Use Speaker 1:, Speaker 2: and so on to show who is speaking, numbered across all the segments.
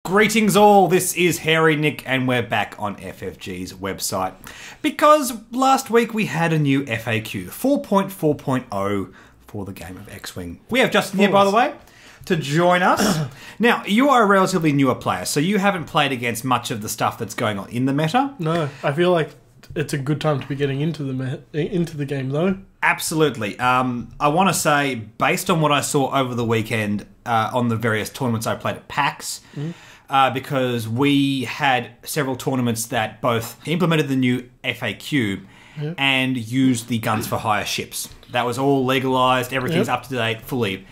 Speaker 1: Greetings all, this is Hairy Nick and we're back on FFG's website. Because last week we had a new FAQ, 4.4.0 for the game of X-Wing. We have Justin here, by the way, to join us. Now, you are a relatively newer player, so you haven't played against much of the stuff that's going on in the meta.
Speaker 2: No, I feel like it's a good time to be getting into the game, though.
Speaker 1: Absolutely. I want to say, based on what I saw over the weekend on the various tournaments I played at PAX, because we had several tournaments that both implemented the new FAQ and used the guns for hire ships. That was all legalized, everything's up to date fully.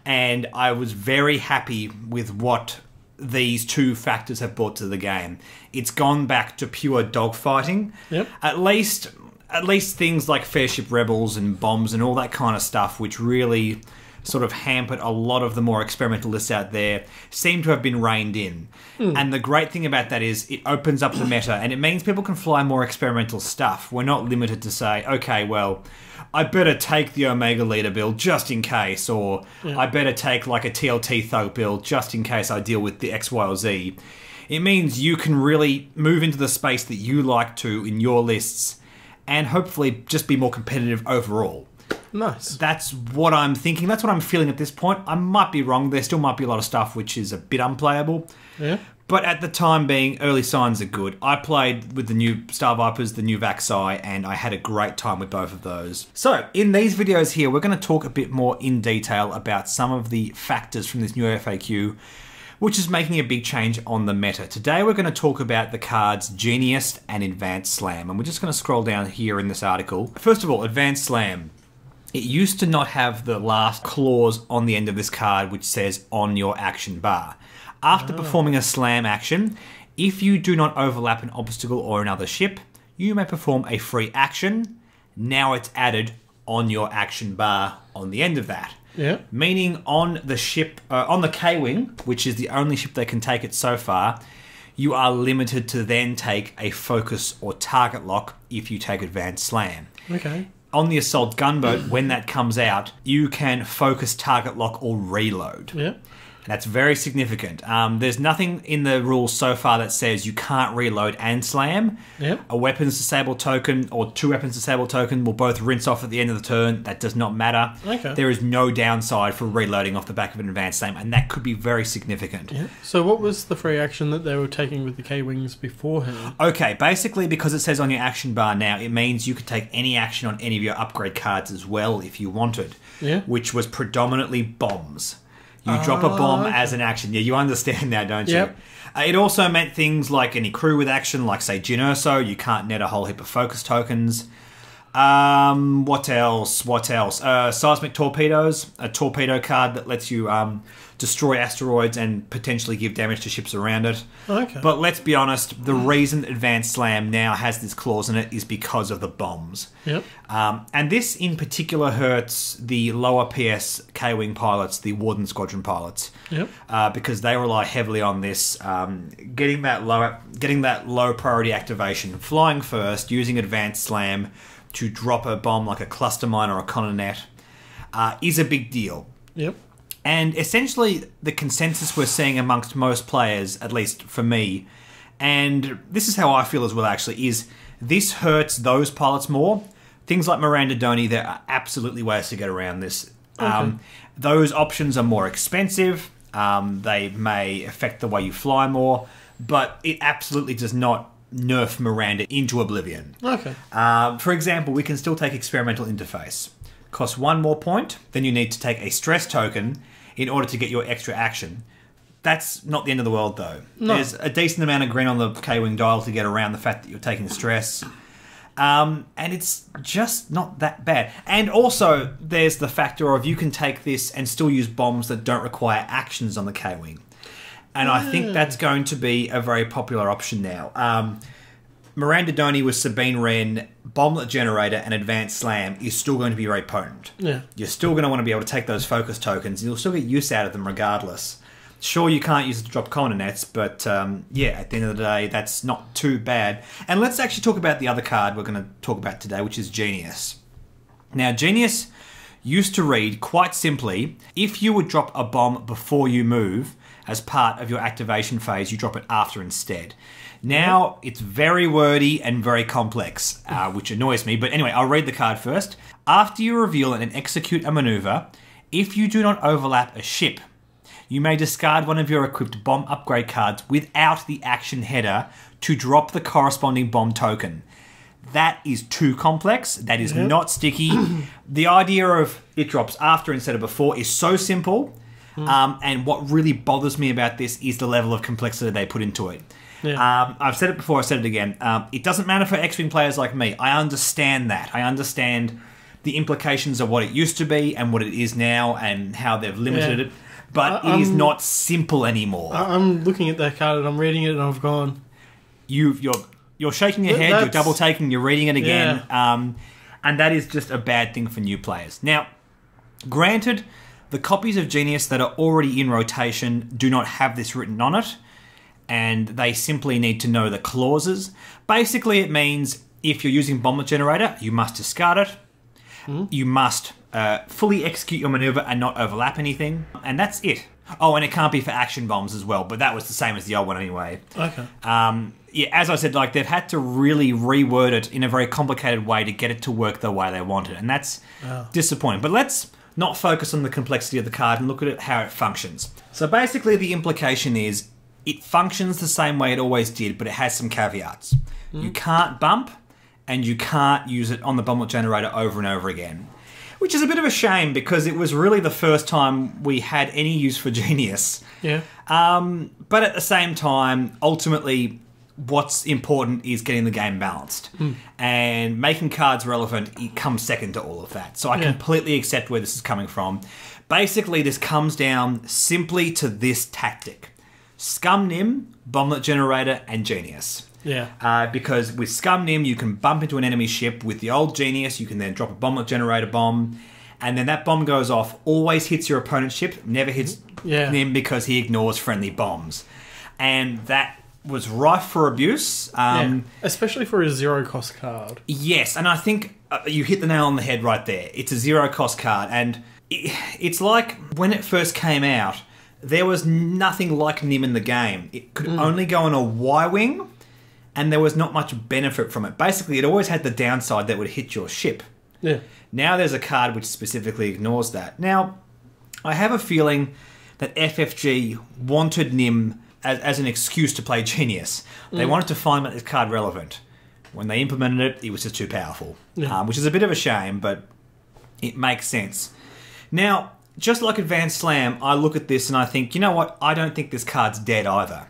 Speaker 1: And I was very happy with what these two factors have brought to the game. It's gone back to pure dogfighting. At least things like Fair Ship Rebels and bombs and all that kind of stuff, which really sort of hampered a lot of the more experimental lists out there, seem to have been reined in. And the great thing about that is it opens up the meta, and it means people can fly more experimental stuff. We're not limited to say, okay, well, I better take the Omega Leader build just in case, or I better take like a TLT Thug build just in case I deal with the X, Y, or Z. It means you can really move into the space that you like to in your lists and hopefully just be more competitive overall.
Speaker 2: Nice.
Speaker 1: That's what I'm thinking. That's what I'm feeling at this point. I might be wrong. There still might be a lot of stuff which is a bit unplayable. But at the time being, early signs are good. I played with the new Star Vipers, the new Vaxi, and I had a great time with both of those. So, in these videos here, we're going to talk a bit more in detail about some of the factors from this new FAQ, which is making a big change on the meta. Today we're going to talk about the cards Genius and Advanced Slam, and we're just going to scroll down here in this article. First of all, Advanced Slam. It used to not have the last clause on the end of this card which says on your action bar. After performing a slam action, if you do not overlap an obstacle or another ship, you may perform a free action. Now it's added on your action bar on the end of that. Meaning on the ship, on the K-Wing, which is the only ship that can take it so far, you are limited to then take a focus or target lock if you take Advanced Slam. On the Assault Gunboat, when that comes out, you can focus, target lock, or reload. And that's very significant. There's nothing in the rules so far that says you can't reload and slam. A weapons disable token or two weapons disable token will both rinse off at the end of the turn. That does not matter. There is no downside for reloading off the back of an Advanced Slam, and that could be very significant.
Speaker 2: So what was the free action that they were taking with the K-Wings beforehand?
Speaker 1: Okay, basically because it says on your action bar now, it means you could take any action on any of your upgrade cards as well if you wanted, which was predominantly bombs. You drop a bomb as an action. Yeah, you understand now, don't you? It also meant things like any crew with action, like, say, Jyn Erso. You can't net a whole heap of focus tokens. What else? Seismic torpedoes. A torpedo card that lets you destroy asteroids and potentially give damage to ships around it. But let's be honest, the reason Advanced Slam now has this clause in it is because of the bombs. And this in particular hurts the lower PS K-Wing pilots, the Warden Squadron pilots, because they rely heavily on this, getting that low priority activation, flying first, using Advanced Slam to drop a bomb like a cluster mine or a coronet, is a big deal. And essentially, the consensus we're seeing amongst most players, at least for me, and this is how I feel as well actually, is this hurts those pilots more. Things like Miranda, there are absolutely ways to get around this. Those options are more expensive. They may affect the way you fly more, but it absolutely does not nerf Miranda into oblivion. For example, we can still take Experimental Interface. Costs one more point, then you need to take a stress token in order to get your extra action. That's not the end of the world, though. There's a decent amount of green on the K-Wing dial to get around the fact that you're taking stress. And it's just not that bad. And also, there's the factor of you can take this and still use bombs that don't require actions on the K-Wing. And I think that's going to be a very popular option now. Miranda Doney with Sabine Wren, Bomblet Generator, and Advanced Slam is still going to be very potent. You're still going to want to be able to take those focus tokens, and you'll still get use out of them regardless. Sure, you can't use it to drop coordinates, but yeah, at the end of the day, that's not too bad. And let's actually talk about the other card we're going to talk about today, which is Genius. Now, Genius used to read, quite simply, if you would drop a bomb before you move, as part of your activation phase, you drop it after instead. Now, it's very wordy and very complex, which annoys me. But anyway, I'll read the card first. After you reveal it and execute a maneuver, if you do not overlap a ship, you may discard one of your equipped bomb upgrade cards without the action header to drop the corresponding bomb token. That is too complex. That is not sticky. The idea of it drops after instead of before is so simple. And what really bothers me about this is the level of complexity they put into it. Yeah. I've said it before, I've said it again. It doesn't matter for X-Wing players like me. I understand that. I understand the implications of what it used to be and what it is now and how they've limited it. But it is not simple anymore.
Speaker 2: I'm looking at that card and I'm reading it and I've gone...
Speaker 1: You're shaking your head, you're double taking, you're reading it again, and that is just a bad thing for new players. Now, granted, the copies of Genius that are already in rotation do not have this written on it, and they simply need to know the clauses. Basically, it means if you're using Bomblet Generator, you must discard it, you must fully execute your maneuver and not overlap anything, and that's it. Oh, and it can't be for action bombs as well, but that was the same as the old one anyway.
Speaker 2: Okay.
Speaker 1: Yeah, as I said, like they've had to really reword it in a very complicated way to get it to work the way they want it, and that's disappointing. But let's not focus on the complexity of the card and look at it, how it functions. So basically the implication is it functions the same way it always did, but it has some caveats. You can't bump, and you can't use it on the Bomblet Generator over and over again. Which is a bit of a shame because it was really the first time we had any use for Genius.
Speaker 2: Yeah.
Speaker 1: But at the same time, ultimately, what's important is getting the game balanced. And making cards relevant, it comes second to all of that. So I completely accept where this is coming from. Basically, this comes down simply to this tactic. Scum Nim, Bomblet Generator, and Genius.
Speaker 2: Yeah.
Speaker 1: Because with Scum Nim, you can bump into an enemy ship. With the old Genius, you can then drop a Bomblet Generator bomb. And then that bomb goes off, always hits your opponent's ship, never hits Nim because he ignores friendly bombs. And that was rife for abuse.
Speaker 2: Especially for a zero-cost card.
Speaker 1: Yes, and I think you hit the nail on the head right there. It's a zero-cost card. And it's like when it first came out, there was nothing like Nim in the game. It could only go on a Y-Wing, and there was not much benefit from it. Basically, it always had the downside that would hit your ship.
Speaker 2: Yeah.
Speaker 1: Now there's a card which specifically ignores that. Now, I have a feeling that FFG wanted Nim as an excuse to play Genius. They wanted to find this card relevant. When they implemented it, it was just too powerful. Which is a bit of a shame, but it makes sense. Now, just like Advanced Slam, I look at this and I think, you know what? I don't think this card's dead either.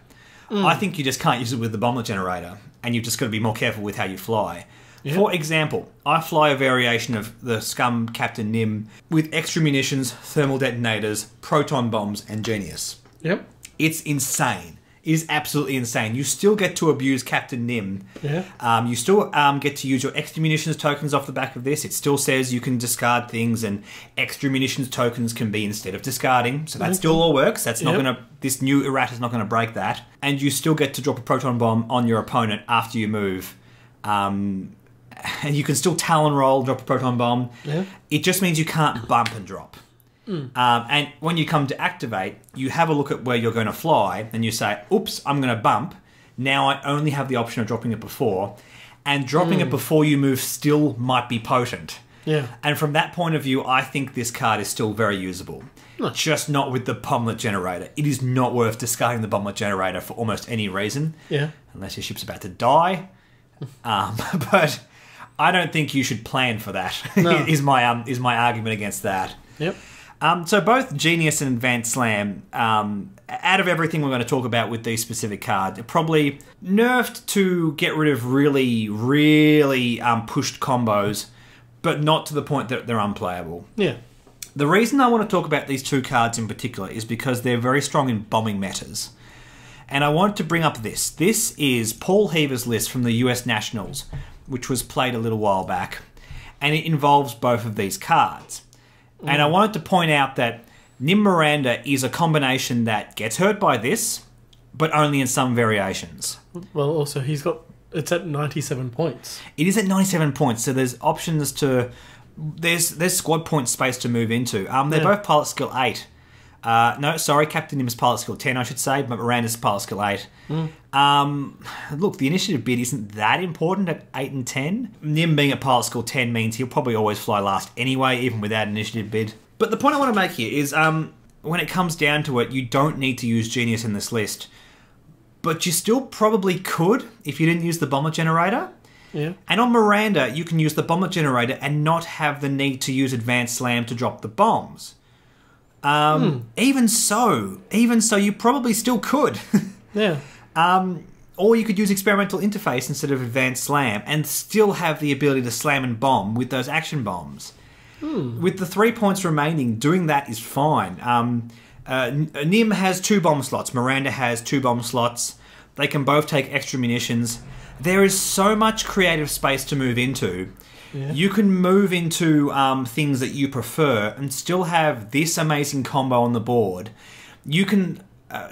Speaker 1: I think you just can't use it with the Bomblet Generator, and you've just got to be more careful with how you fly. Yep. For example, I fly a variation of the Scum Captain Nim with extra munitions, thermal detonators, proton bombs, and Genius.
Speaker 2: Yep.
Speaker 1: It's insane. It is absolutely insane. You still get to abuse Captain Nim.
Speaker 2: Yeah.
Speaker 1: You still get to use your extra munitions tokens off the back of this. It still says you can discard things, and extra munitions tokens can be instead of discarding. So that still all works. That's not going to. This new errata is not going to break that. And you still get to drop a proton bomb on your opponent after you move. And you can still Talon roll, drop a proton bomb.
Speaker 2: Yeah.
Speaker 1: It just means you can't bump and drop. And when you come to activate, you have a look at where you're going to fly, and you say, oops, I'm going to bump. Now I only have the option of dropping it before. And dropping it before you move still might be potent.
Speaker 2: Yeah.
Speaker 1: And from that point of view, I think this card is still very usable. Just not with the Bomblet Generator. It is not worth discarding the Bomblet Generator for almost any reason.
Speaker 2: Yeah.
Speaker 1: Unless your ship's about to die. But I don't think you should plan for that. No. is my argument against that.
Speaker 2: Yep.
Speaker 1: So both Genius and Advanced Slam, out of everything we're going to talk about with these specific cards, are probably nerfed to get rid of really, really pushed combos, but not to the point that they're unplayable.
Speaker 2: Yeah.
Speaker 1: The reason I want to talk about these two cards in particular is because they're very strong in bombing metas. And I want to bring up this. This is Paul Heaver's list from the US Nationals, which was played a little while back. And it involves both of these cards. And I wanted to point out that Nim Miranda is a combination that gets hurt by this, but only in some variations.
Speaker 2: Well, also, it's at 97 points.
Speaker 1: It is at 97 points, so there's options to... There's squad point space to move into. They're both pilot skill 8. No, sorry, Captain Nim's pilot skill 10, I should say, but Miranda's pilot skill 8. Look, the initiative bid isn't that important at 8 and 10. Nim being a pilot skill 10 means he'll probably always fly last anyway, even without an initiative bid. But the point I want to make here is, when it comes down to it, you don't need to use Genius in this list. But you still probably could if you didn't use the Bomber Generator.
Speaker 2: Yeah.
Speaker 1: And on Miranda, you can use the Bomber Generator and not have the need to use Advanced Slam to drop the bombs. Even so, you probably still could.
Speaker 2: Yeah.
Speaker 1: Or you could use Experimental Interface instead of Advanced Slam and still have the ability to slam and bomb with those action bombs. With the 3 points remaining, doing that is fine. Nim has 2 bomb slots. Miranda has 2 bomb slots. They can both take extra munitions. There is so much creative space to move into.
Speaker 2: Yeah.
Speaker 1: You can move into things that you prefer and still have this amazing combo on the board. You can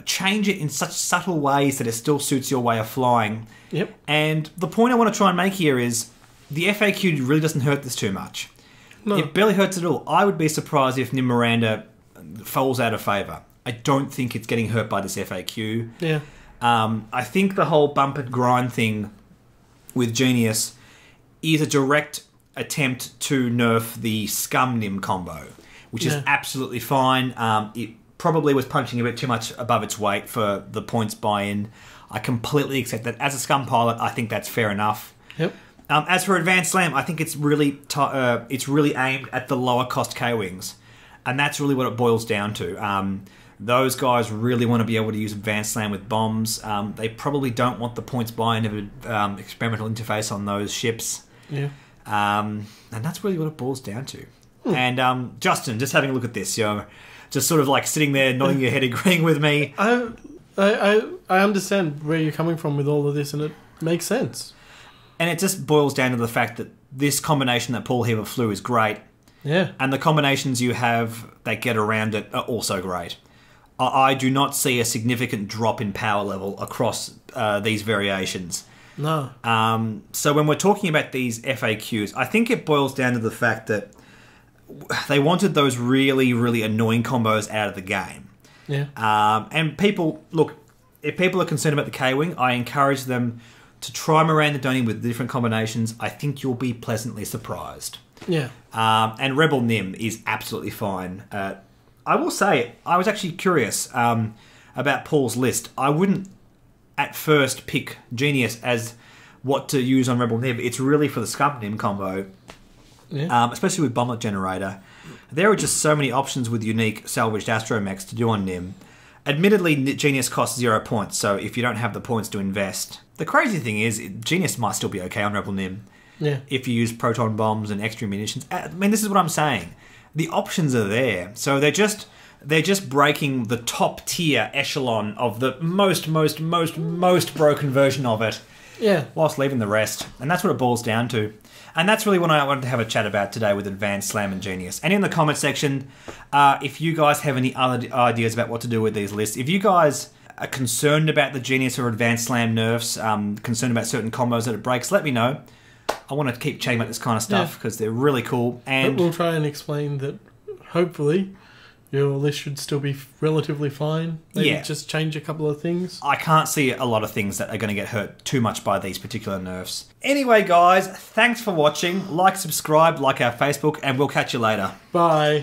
Speaker 1: change it in such subtle ways that it still suits your way of flying.
Speaker 2: Yep.
Speaker 1: And the point I want to try and make here is the FAQ really doesn't hurt this too much.
Speaker 2: No.
Speaker 1: It barely hurts at all. I would be surprised if Nim Miranda falls out of favour. I don't think it's getting hurt by this FAQ.
Speaker 2: Yeah.
Speaker 1: I think the whole bump and grind thing with Genius is a direct attempt to nerf the Scum Nim combo, which is absolutely fine. It probably was punching a bit too much above its weight for the points buy-in. I completely accept that. As a Scum pilot, I think that's fair enough.
Speaker 2: Yep.
Speaker 1: As for Advanced Slam, I think it's really aimed at the lower cost K-Wings, and that's really what it boils down to. Those guys really want to be able to use Advanced Slam with bombs. They probably don't want the points buy-in of Experimental Interface on those ships.
Speaker 2: Yeah.
Speaker 1: And that's really what it boils down to. And Justin, just having a look at this, you're just sort of like sitting there nodding your head, agreeing with me.
Speaker 2: I understand where you're coming from with all of this, and it makes sense.
Speaker 1: And it just boils down to the fact that this combination that Paul Heaver flew is great.
Speaker 2: Yeah.
Speaker 1: And the combinations you have that get around it are also great. I do not see a significant drop in power level across these variations.
Speaker 2: No.
Speaker 1: So when we're talking about these FAQs, I think it boils down to the fact that they wanted those really, really annoying combos out of the game.
Speaker 2: Yeah.
Speaker 1: And people, look, if people are concerned about the K-Wing, I encourage them to try Miranda Donny with different combinations. I think you'll be pleasantly surprised.
Speaker 2: Yeah.
Speaker 1: And Rebel Nim is absolutely fine. I will say, I was actually curious about Paul's list. I wouldn't at first pick Genius as what to use on Rebel Nim. It's really for the Scum Nim combo, especially with Bomber Generator. There are just so many options with unique salvaged astromechs to do on Nim. Admittedly, Genius costs 0 points, so if you don't have the points to invest... The crazy thing is, Genius might still be okay on Rebel Nim.
Speaker 2: Yeah.
Speaker 1: If you use proton bombs and extra munitions. I mean, this is what I'm saying. The options are there. So they're just breaking the top tier echelon of the most broken version of it.
Speaker 2: Yeah.
Speaker 1: Whilst leaving the rest. And that's what it boils down to. And that's really what I wanted to have a chat about today with Advanced Slam and Genius. And in the comment section, if you guys have any other ideas about what to do with these lists, if you guys are concerned about the Genius or Advanced Slam nerfs, concerned about certain combos that it breaks, let me know. I want to keep chatting about this kind of stuff because they're really cool. And
Speaker 2: but we'll try and explain that hopefully your list should still be relatively fine. Maybe just change a couple of things.
Speaker 1: I can't see a lot of things that are going to get hurt too much by these particular nerfs. Anyway, guys, thanks for watching. Like, subscribe, like our Facebook, and we'll catch you later.
Speaker 2: Bye.